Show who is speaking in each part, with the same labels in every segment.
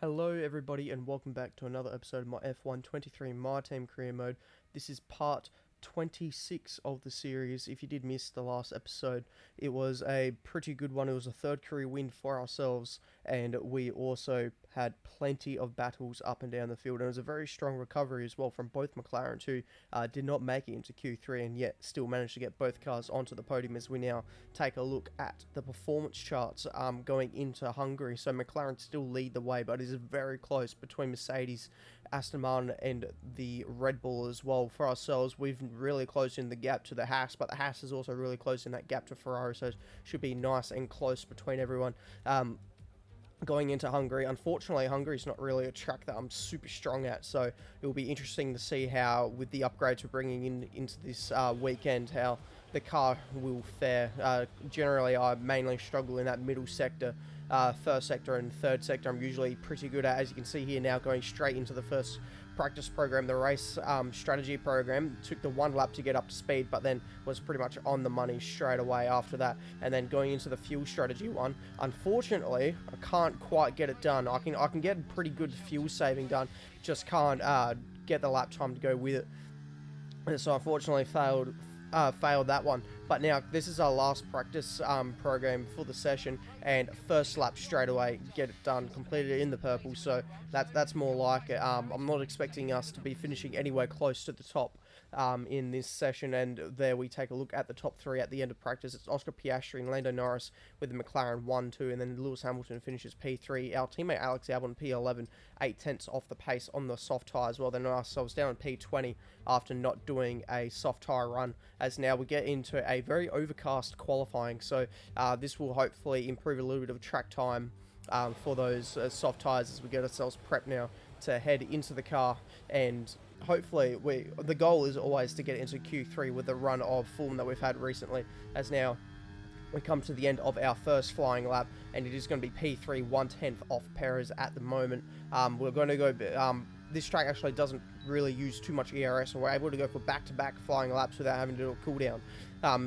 Speaker 1: Hello everybody and welcome back to another episode of my F1 23 MyTeam career mode. This is part 26 of the series. If you did miss the last episode, it was a pretty good one. It was a third career win for ourselves, and we also had plenty of battles up and down the field, and it was a very strong recovery as well from both McLarens, who did not make it into Q3 and yet still managed to get both cars onto the podium. As we now take a look at the performance charts going into Hungary, so McLaren still lead the way, but it is very close between Mercedes, Aston Martin and the Red Bull as well. For ourselves, we've really close in the gap to the Haas, but the Haas is also really close in that gap to Ferrari, so it should be nice and close between everyone. Going into Hungary, unfortunately, Hungary is not really a track that I'm super strong at, so it will be interesting to see how, with the upgrades we're bringing into this weekend, how the car will fare. Generally, I mainly struggle in that middle sector, first sector and third sector. I'm usually pretty good at, as you can see here now, going straight into the first practice program, the race strategy program. Took the one lap to get up to speed, but then was pretty much on the money straight away after that. And then going into the fuel strategy one, unfortunately, I can't quite get it done. I can get pretty good fuel saving done, just can't get the lap time to go with it. And so unfortunately failed that one. But now this is our last practice program for the session, and first lap straight away, get it done, completed it in the purple, so that's more like it. I'm not expecting us to be finishing anywhere close to the top in this session, and there we take a look at the top three at the end of practice. It's Oscar Piastri and Lando Norris with the McLaren 1-2, and then Lewis Hamilton finishes P3. Our teammate Alex Albon P11, 8 tenths off the pace on the soft tyres. Well, then ourselves down in P20 after not doing a soft tyre run, as now we get into a very overcast qualifying, so this will hopefully improve a little bit of track time for those soft tyres as we get ourselves prepped now to head into the car. And hopefully the goal is always to get into Q3 with the run of form that we've had recently, as now we come to the end of our first flying lap, and it is going to be P3, 1/10 off Perez at the moment. We're going to go this track actually doesn't really use too much ERS, and we're able to go for back-to-back flying laps without having to do a cooldown.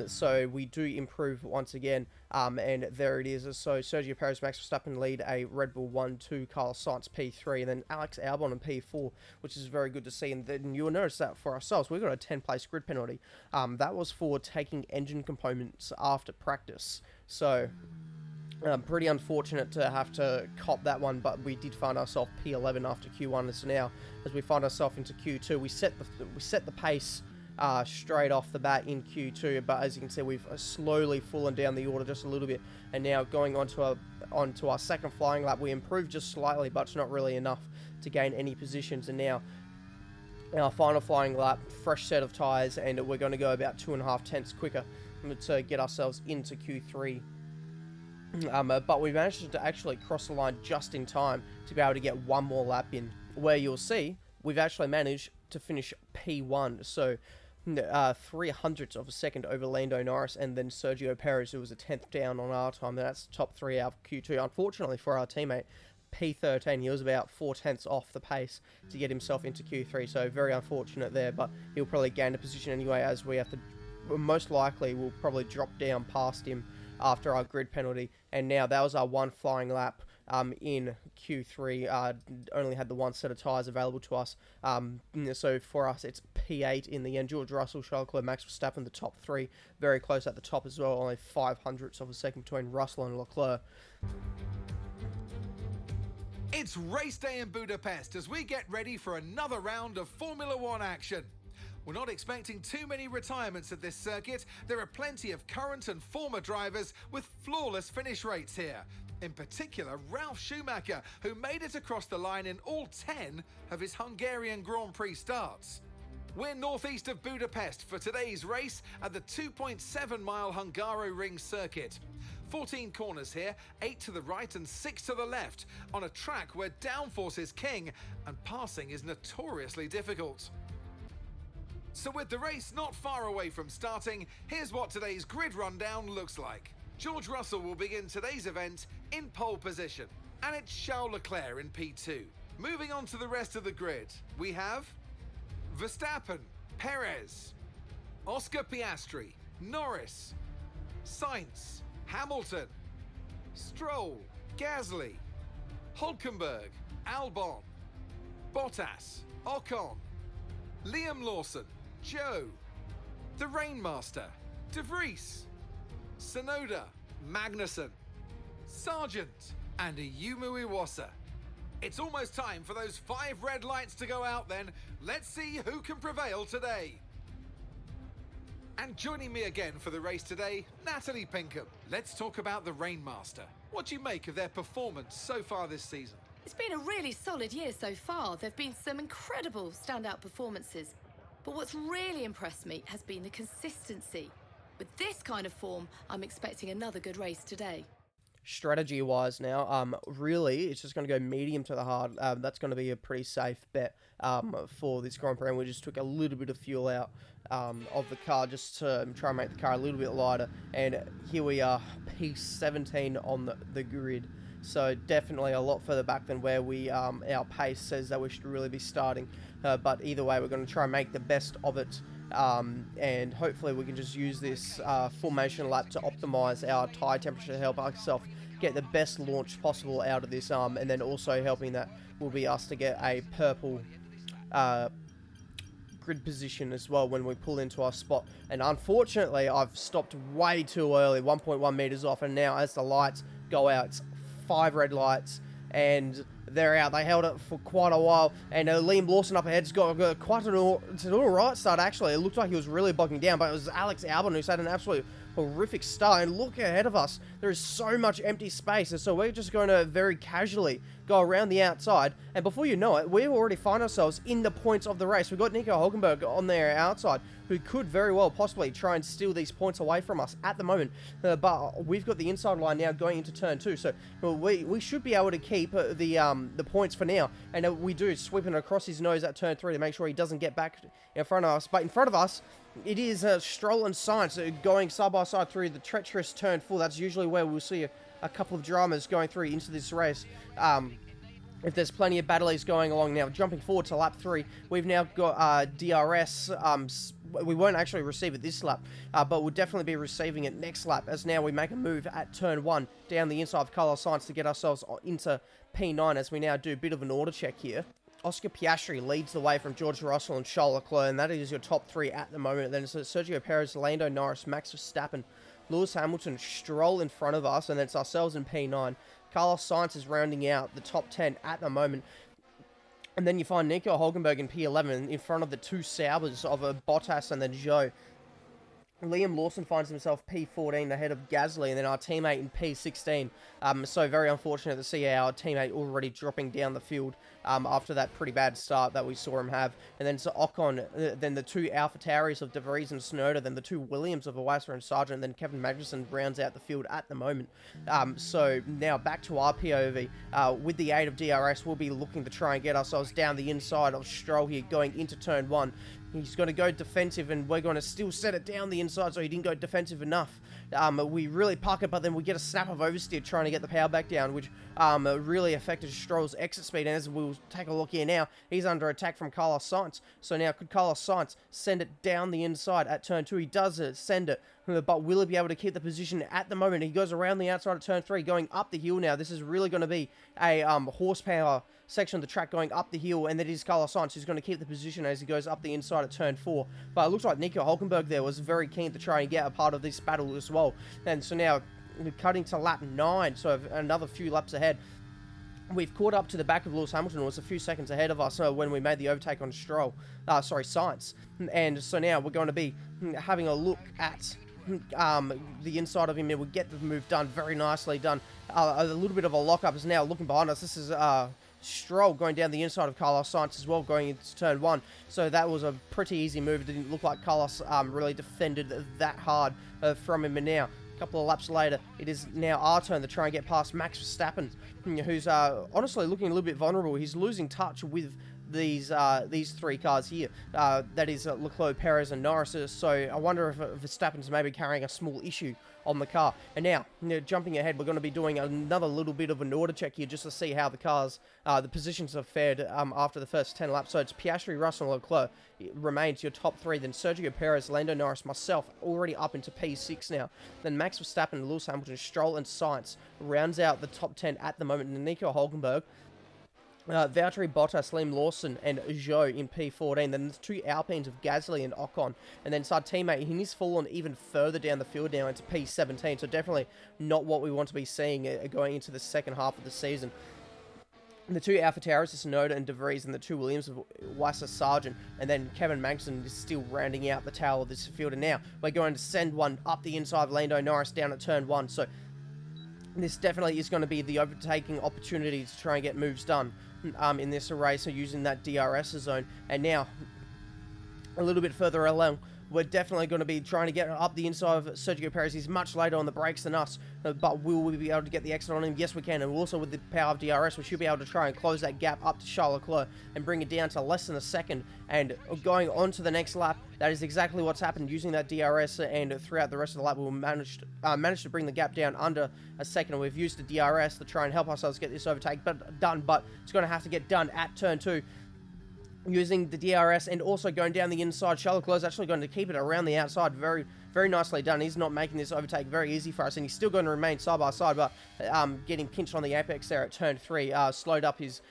Speaker 1: So we do improve once again, and there it is. So Sergio Perez, Max Verstappen lead a Red Bull 1-2, Carlos Sainz P3, and then Alex Albon in P4, which is very good to see. And then you'll notice that for ourselves, we got a 10-place grid penalty. That was for taking engine components after practice. So pretty unfortunate to have to cop that one, but we did find ourselves P11 after Q1. So now, as we find ourselves into Q2, we set the pace straight off the bat in Q2, but as you can see, we've slowly fallen down the order just a little bit, and now going onto our second flying lap, we improved just slightly, but it's not really enough to gain any positions. And now our final flying lap, fresh set of tyres, and we're going to go about 2.5 tenths quicker to get ourselves into Q3. But we managed to actually cross the line just in time to be able to get one more lap in, where you'll see we've actually managed to finish P1, so 300ths of a second over Lando Norris and then Sergio Perez, who was a 10th down on our time. That's the top three out of Q2. Unfortunately for our teammate, P13, he was about 4 tenths off the pace to get himself into Q3, so very unfortunate there, but he'll probably gain a position anyway, as we have to, most likely we'll probably drop down past him after our grid penalty. And now that was our one flying lap in Q3. Only had the one set of tyres available to us, so for us it's P8 in the end. George Russell, Charles Leclerc, Max Verstappen, the top three, very close at the top as well, only 500ths of a second between Russell and Leclerc.
Speaker 2: It's race day in Budapest as we get ready for another round of Formula One action. We're not expecting too many retirements at this circuit. There are plenty of current and former drivers with flawless finish rates here. In particular, Ralf Schumacher, who made it across the line in all 10 of his Hungarian Grand Prix starts. We're northeast of Budapest for today's race at the 2.7-mile Hungaroring circuit. 14 corners here, 8 to the right and 6 to the left, on a track where downforce is king and passing is notoriously difficult. So with the race not far away from starting, here's what today's grid rundown looks like. George Russell will begin today's event in pole position, and it's Charles Leclerc in P2. Moving on to the rest of the grid, we have Verstappen, Perez, Oscar Piastri, Norris, Sainz, Hamilton, Stroll, Gasly, Hulkenberg, Albon, Bottas, Ocon, Liam Lawson, Joe, the Rainmaster, De Vries, Sonoda, Magnussen, Sargent, and Ayumu Iwasa. It's almost time for those 5 red lights to go out then. Let's see who can prevail today. And joining me again for the race today, Natalie Pinkham. Let's talk about the Rainmaster. What do you make of their performance so far this season?
Speaker 3: It's been a really solid year so far. There have been some incredible standout performances. But what's really impressed me has been the consistency. With this kind of form, I'm expecting another good race today.
Speaker 1: Strategy-wise now, really, it's just going to go medium to the hard. That's going to be a pretty safe bet for this Grand Prix. And we just took a little bit of fuel out of the car just to try and make the car a little bit lighter. And here we are, P17 on the grid. So definitely a lot further back than where we our pace says that we should really be starting. But either way, we're going to try and make the best of it. And hopefully we can just use this formation lap to optimize our tyre temperature to help ourselves get the best launch possible out of this, and then also helping that will be us to get a purple grid position as well when we pull into our spot. And unfortunately I've stopped way too early, 1.1 meters off, and now as the lights go out, it's 5 red lights and they're out. They held it for quite a while, and Liam Lawson up ahead's got quite an alright start actually. It looked like he was really bogging down, but it was Alex Albon who's had an absolute horrific start. And look ahead of us, there is so much empty space, and so we're just going to very casually go around the outside, and before you know it, we already find ourselves in the points of the race. We've got Nico Hulkenberg on their outside, who could very well possibly try and steal these points away from us at the moment, but we've got the inside line now going into turn 2, so we should be able to keep the points for now. And we do, sweeping across his nose at turn 3 to make sure he doesn't get back in front of us. But in front of us, it is Stroll and Sainz going side by side through the treacherous turn 4. That's usually where we'll see a couple of dramas going through into this race. If there's plenty of battles going along now. Jumping forward to lap 3, we've now got DRS. We won't actually receive it this lap, but we'll definitely be receiving it next lap, as now we make a move at turn 1 down the inside of Carlos Sainz to get ourselves into P9, as we now do a bit of an order check here. Oscar Piastri leads the way from George Russell and Charles Leclerc, and that is your top 3 at the moment. Then it's Sergio Perez, Lando Norris, Max Verstappen, Lewis Hamilton, Stroll in front of us, and then it's ourselves in P9. Carlos Sainz is rounding out the top 10 at the moment. And then you find Nico Hulkenberg in P11 in front of the 2 Saubers of Bottas and then Joe. Liam Lawson finds himself P14 ahead of Gasly, and then our teammate in P16. So very unfortunate to see our teammate already dropping down the field after that pretty bad start that we saw him have. And then so Ocon, then the 2 AlphaTauris of De Vries and Sonoda, then the 2 Williams of Iwasa and Sargent, and then Kevin Magnussen rounds out the field at the moment. So now back to our POV. With the aid of DRS, we'll be looking to try and get ourselves down the inside of Stroll here going into turn 1. He's going to go defensive, and we're going to still set it down the inside, so he didn't go defensive enough. We really park it, but then we get a snap of oversteer trying to get the power back down, which really affected Stroll's exit speed. And as we'll take a look here now, he's under attack from Carlos Sainz. So now, could Carlos Sainz send it down the inside at turn 2? He does send it, but will he be able to keep the position at the moment? He goes around the outside of turn 3, going up the hill now. This is really going to be a horsepower section of the track going up the hill, and that is Carlos Sainz who's going to keep the position as he goes up the inside of turn 4. But it looks like Nico Hulkenberg there was very keen to try and get a part of this battle as well. And so now, cutting to lap 9, so another few laps ahead, we've caught up to the back of Lewis Hamilton, who was a few seconds ahead of us when we made the overtake on Sainz. And so now we're going to be having a look at the inside of him, and we'll get the move done, very nicely done. A little bit of a lockup is now looking behind us. This is Stroll going down the inside of Carlos Sainz as well, going into turn 1. So that was a pretty easy move. It didn't look like Carlos really defended that hard from him. And now, a couple of laps later, it is now our turn to try and get past Max Verstappen, who's honestly looking a little bit vulnerable. He's losing touch with these 3 cars here. That is Leclerc, Perez, and Norris. So I wonder if Verstappen's maybe carrying a small issue on the car. And now, jumping ahead, we're going to be doing another little bit of an order check here just to see how the cars, the positions have fared after the first 10 laps. So it's Piastri, Russell, and Leclerc remains your top 3. Then Sergio Perez, Lando Norris, myself, already up into P6 now. Then Max Verstappen, Lewis Hamilton, Stroll, and Sainz rounds out the top 10 at the moment. And Nico Hulkenberg Valtteri Bottas, Liam Lawson, and Zhou in P14. Then there's 2 Alpines of Gasly and Ocon. And then our teammate, he's fallen even further down the field now into P17. So definitely not what we want to be seeing going into the second half of the season. And the 2 AlphaTauris, Tsunoda and De Vries, and the 2 Williams of Wasser Sargent, and then Kevin Magnussen is still rounding out the tail of this field. And now we're going to send one up the inside of Lando Norris down at turn 1. So this definitely is going to be the overtaking opportunity to try and get moves done in this race, so using that DRS zone. And now, a little bit further along, we're definitely going to be trying to get up the inside of Sergio Perez. He's much later on the brakes than us, but will we be able to get the exit on him? Yes, we can. And also with the power of DRS, we should be able to try and close that gap up to Charles Leclerc and bring it down to less than a second. And going on to the next lap, that is exactly what's happened. Using that DRS, and throughout the rest of the lap, we'll manage to bring the gap down under a second. And we've used the DRS to try and help ourselves get this overtake done, but it's going to have to get done at turn 2. Using the DRS and also going down the inside. Charles Leclerc is actually going to keep it around the outside. Very, very nicely done. He's not making this overtake very easy for us, and he's still going to remain side by side, but getting pinched on the apex there at turn 3 slowed up his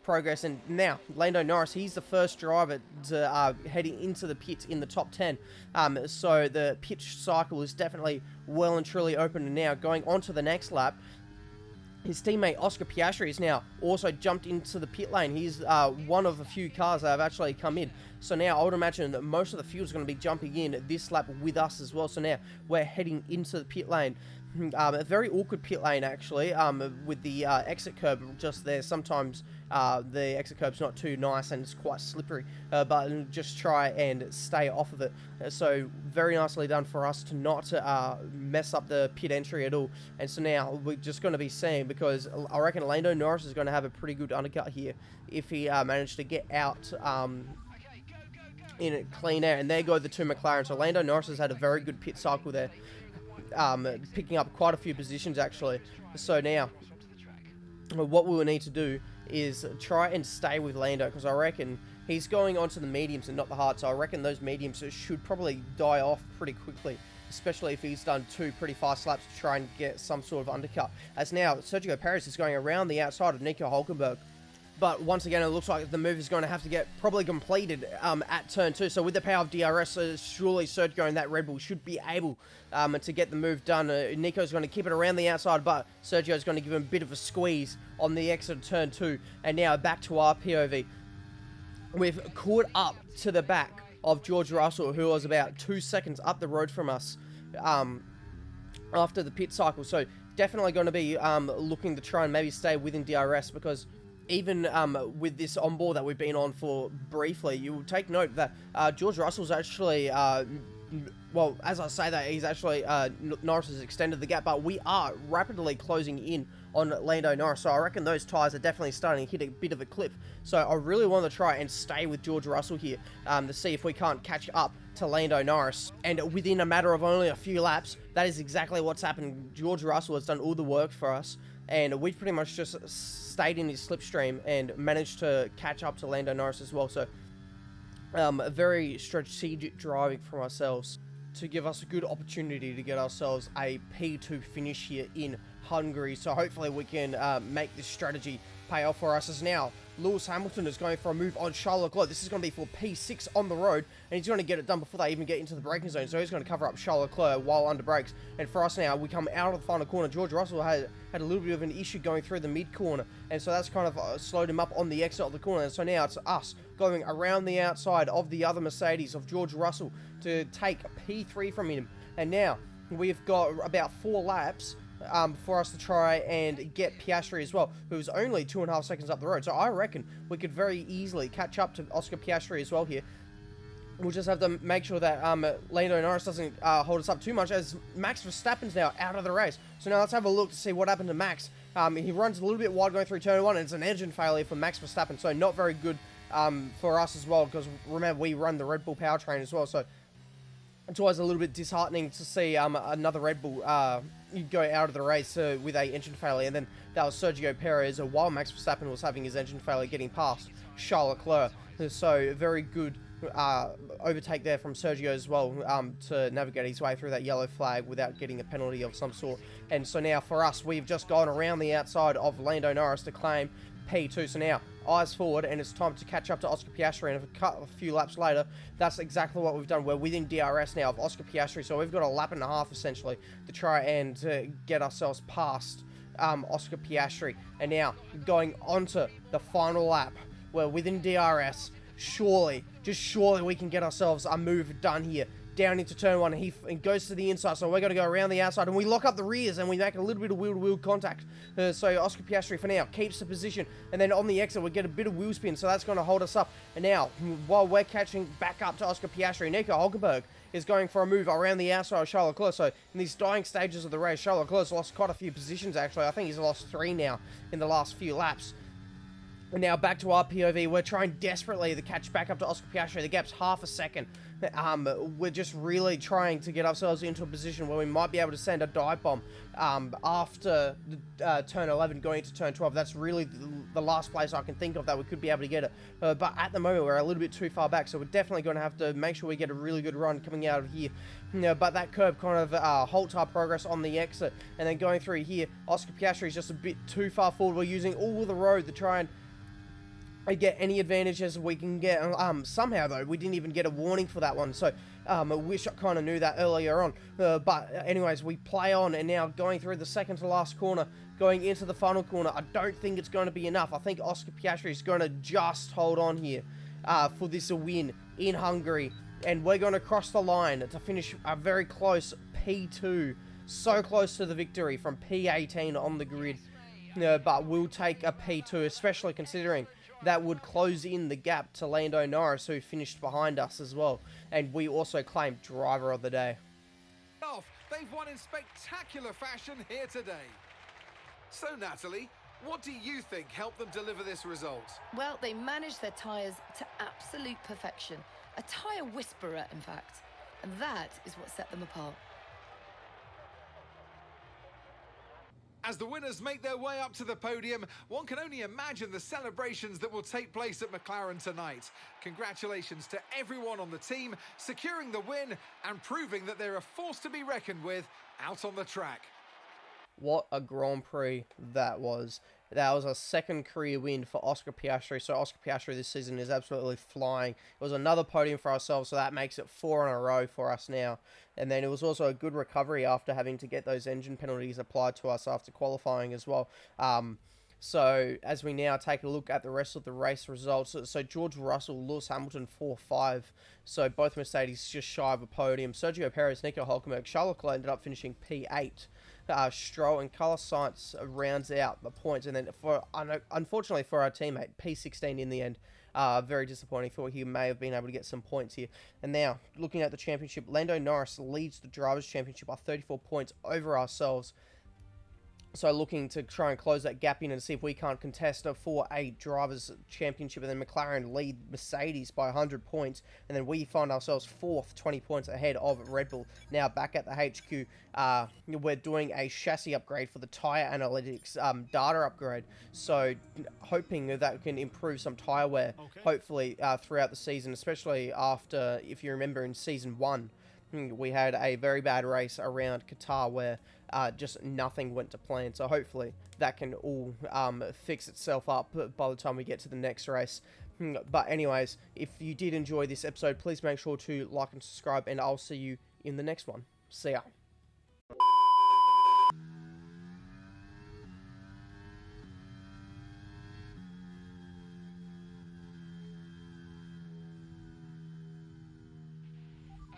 Speaker 1: progress. And now Lando Norris, he's the first driver to heading into the pits in the top 10. So the pit cycle is definitely well and truly open. And now going on to the next lap, his teammate Oscar Piastri is now also jumped into the pit lane. He's one of a few cars that have actually come in. So now I would imagine that most of the field is going to be jumping in this lap with us as well. So now we're heading into the pit lane. A very awkward pit lane actually, with the exit curb just there. Sometimes the exit curb's not too nice and it's quite slippery, but just try and stay off of it. So very nicely done for us to not mess up the pit entry at all. And so now we're just going to be seeing, because I reckon Lando Norris is going to have a pretty good undercut here if he managed to get out in clean air. And there go the 2 McLaren. So Lando Norris has had a very good pit cycle there, picking up quite a few positions actually. So now what we will need to do is try and stay with Lando, because I reckon he's going onto the mediums and not the hards. So I reckon those mediums should probably die off pretty quickly, especially if he's done 2 pretty fast laps to try and get some sort of undercut. As now Sergio Perez is going around the outside of Nico Hulkenberg. But once again, it looks like the move is going to have to get probably completed at turn 2. So with the power of DRS, surely Sergio and that Red Bull should be able to get the move done. Nico's going to keep it around the outside, but Sergio's going to give him a bit of a squeeze on the exit of turn 2. And now back to our POV. We've caught up to the back of George Russell, who was about 2 seconds up the road from us after the pit cycle. So definitely going to be looking to try and maybe stay within DRS, because even with this onboard that we've been on for briefly, you will take note that George Russell's actually, well, as I say that, he's actually, Norris has extended the gap, but we are rapidly closing in on Lando Norris. So I reckon those tyres are definitely starting to hit a bit of a cliff. So I really want to try and stay with George Russell here to see if we can't catch up to Lando Norris. And within a matter of only a few laps, that is exactly what's happened. George Russell has done all the work for us, and we've pretty much just stayed in his slipstream and managed to catch up to Lando Norris as well. So very strategic driving from ourselves to give us a good opportunity to get ourselves a P2 finish here in Hungary. So hopefully we can make this strategy pay off for us. As now Lewis Hamilton is going for a move on Charles Leclerc. This is going to be for P6 on the road, and he's going to get it done before they even get into the braking zone. So he's going to cover up Charles Leclerc while under brakes. And for us now, we come out of the final corner. George Russell had a little bit of an issue going through the mid corner, and so that's kind of slowed him up on the exit of the corner. And so now it's us going around the outside of the other Mercedes of George Russell to take P3 from him. And now we've got about 4 laps for us to try and get Piastri as well, who's only 2.5 seconds up the road. So I reckon we could very easily catch up to Oscar Piastri as well here. We'll just have to make sure that Lando Norris doesn't hold us up too much, as Max Verstappen's now out of the race. So now let's have a look to see what happened to Max. He runs a little bit wide going through turn 1, and it's an engine failure for Max Verstappen, so not very good for us as well, because remember, we run the Red Bull powertrain as well. So it's always a little bit disheartening to see another Red Bull go out of the race with a engine failure. And then that was Sergio Perez, while Max Verstappen was having his engine failure, getting past Charles Leclerc. So very good overtake there from Sergio as well, to navigate his way through that yellow flag without getting a penalty of some sort. And so now for us, we've just gone around the outside of Lando Norris to claim P2. So now, eyes forward, and it's time to catch up to Oscar Piastri, and a few laps later, that's exactly what we've done. We're within DRS now of Oscar Piastri, so we've got a lap and a half, essentially, to try and get ourselves past Oscar Piastri. And now, going on to the final lap, we're within DRS. Surely, just surely we can get ourselves a move done here. Down into turn one, and he goes to the inside, so we're going to go around the outside, and we lock up the rears, and we make a little bit of wheel-to-wheel contact. So Oscar Piastri, for now, keeps the position, and then on the exit, we get a bit of wheel spin, so that's going to hold us up. And now, while we're catching back up to Oscar Piastri, Nico Hulkenberg is going for a move around the outside of Charles Leclerc. So in these dying stages of the race, Charles Leclerc's lost quite a few positions, actually. I think he's lost 3 now in the last few laps. And now back to our POV, we're trying desperately to catch back up to Oscar Piastri. The gap's half a second. We're just really trying to get ourselves into a position where we might be able to send a dive bomb after turn 11 going into turn 12. That's really the last place I can think of that we could be able to get it. But at the moment, we're a little bit too far back, so we're definitely going to have to make sure we get a really good run coming out of here. But that curb kind of halts our progress on the exit. And then going through here, Oscar Piastri is just a bit too far forward. We're using all the road to try and get any advantages we can get. Somehow, though, we didn't even get a warning for that one, so I wish I kind of knew that earlier on. But anyways, we play on, and now going through the second to last corner, going into the final corner, I don't think it's going to be enough. I think Oscar Piastri is going to just hold on here for this win in Hungary, and we're going to cross the line to finish a very close P2, so close to the victory from P18 on the grid. But we'll take a P2, especially considering that would close in the gap to Lando Norris, who finished behind us as well. And we also claimed driver of the day.
Speaker 2: They've won in spectacular fashion here today. So, Natalie, what do you think helped them deliver this result?
Speaker 3: Well, they managed their tyres to absolute perfection. A tyre whisperer, in fact. And that is what set them apart.
Speaker 2: As the winners make their way up to the podium, one can only imagine the celebrations that will take place at McLaren tonight. Congratulations to everyone on the team, securing the win and proving that they're a force to be reckoned with out on the track.
Speaker 1: What a Grand Prix that was. That was a second career win for Oscar Piastri. So Oscar Piastri this season is absolutely flying. It was another podium for ourselves, so that makes it 4 in a row for us now. And then it was also a good recovery after having to get those engine penalties applied to us after qualifying as well. So as we now take a look at the rest of the race results, so George Russell, Lewis Hamilton 4-5. So both Mercedes just shy of a podium. Sergio Perez, Nico Hulkenberg, Charles Leclerc ended up finishing P8. Stroll and Carlos Sainz rounds out the points, and then unfortunately for our teammate, P16 in the end. Very disappointing. Thought he may have been able to get some points here. And now, looking at the championship, Lando Norris leads the Drivers' Championship by 34 points over ourselves. So looking to try and close that gap in and see if we can't contest for a Drivers' Championship. And then McLaren lead Mercedes by 100 points. And then we find ourselves 4th, 20 points ahead of Red Bull. Now back at the HQ, we're doing a chassis upgrade for the tyre analytics data upgrade. So hoping that can improve some tyre wear, hopefully, throughout the season. Especially after, if you remember, in Season 1, we had a very bad race around Qatar where just nothing went to plan. So hopefully that can all fix itself up by the time we get to the next race. But anyways, if you did enjoy this episode, please make sure to like and subscribe, and I'll see you in the next one. See ya.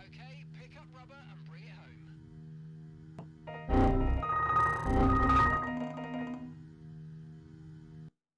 Speaker 4: Okay, pick up rubber and bring it home.